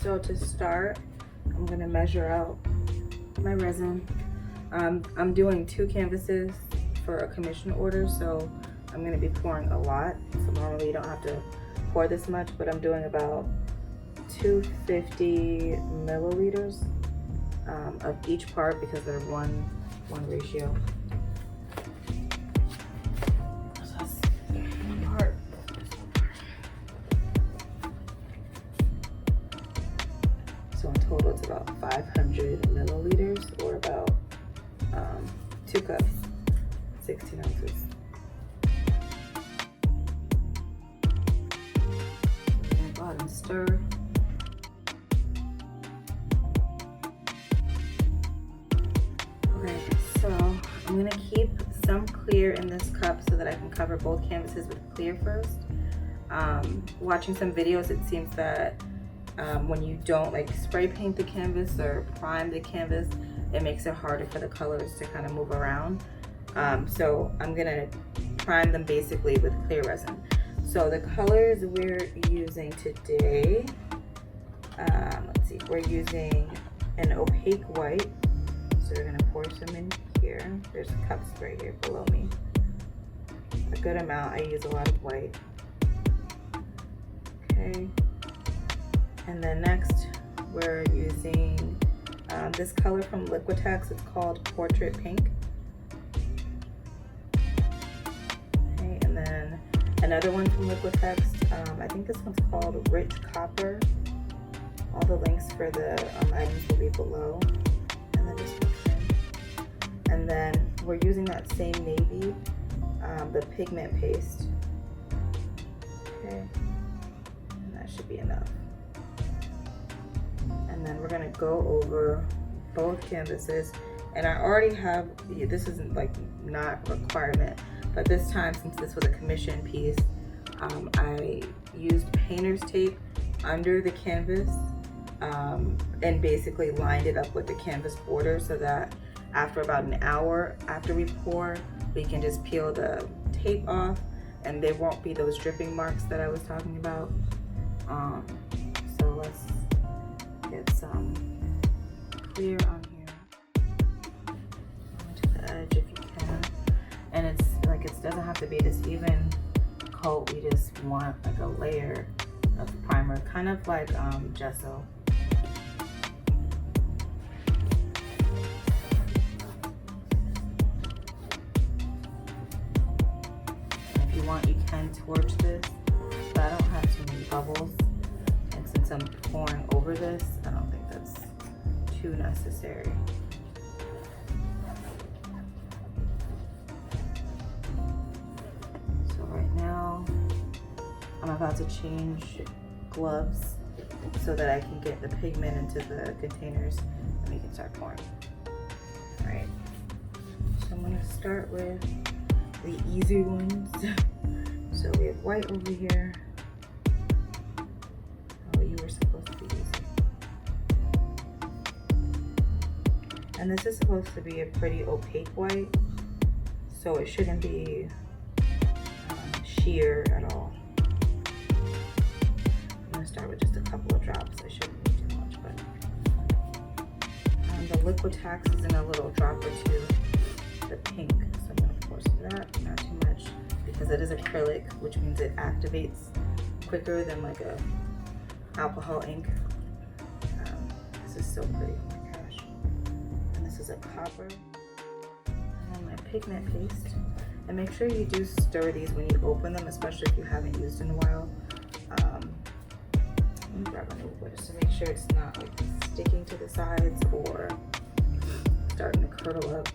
So to start, I'm gonna measure out my resin. I'm doing 2 canvases for a commission order, so I'm gonna be pouring a lot. So normally you don't have to pour this much, but I'm doing about 250 milliliters of each part because they're one ratio. So that's one part. So in total it's about 500 milliliters, or about 2 cups, 16 ounces. Go ahead and stir. Okay, so I'm gonna keep some clear in this cup so that I can cover both canvases with clear first. Watching some videos, it seems that when you don't like spray paint the canvas or prime the canvas, it makes it harder for the colors to kind of move around. So I'm gonna prime them basically with clear resin. So the colors we're using today, let's see, we're using an opaque white. So we're gonna pour some in here. There's cups right here below me. A good amount, I use a lot of white. Okay. And then next, we're using this color from Liquitex. It's called Portrait Pink. Okay, and then another one from Liquitex. I think this one's called Rich Copper. All the links for the items will be below in the description. And then we're using that same navy, the Pigment Paste. Okay, and that should be enough. And then we're gonna go over both canvases. And I already have, this isn't like not a requirement, but this time, since this was a commission piece, I used painter's tape under the canvas and basically lined it up with the canvas border so that after about an hour after we pour, we can just peel the tape off and there won't be those dripping marks that I was talking about. So let's get some clear on here onto the edge if you can. And it's like, it doesn't have to be this even coat. We just want like a layer of primer, kind of like gesso. And if you want, you can torch this, but I don't have too many bubbles. And since I'm pouring over this, I don't think that's too necessary. So right now, I'm about to change gloves so that I can get the pigment into the containers and we can start pouring. All right, so I'm gonna start with the easy ones. So we have white over here. Oh, you were supposed to be using. And this is supposed to be a pretty opaque white, so it shouldn't be sheer at all. I'm gonna start with just a couple of drops. I shouldn't need too much, but the Liquitex is in a little drop or two. The pink, so I'm gonna pour some of that, not too much, because it is acrylic, which means it activates quicker than like a alcohol ink. This is so pretty, oh my gosh. And this is a copper. And then my pigment paste. And make sure you do stir these when you open them, especially if you haven't used in a while. Let me grab a notebook just to make sure it's not like sticking to the sides or starting to curdle up.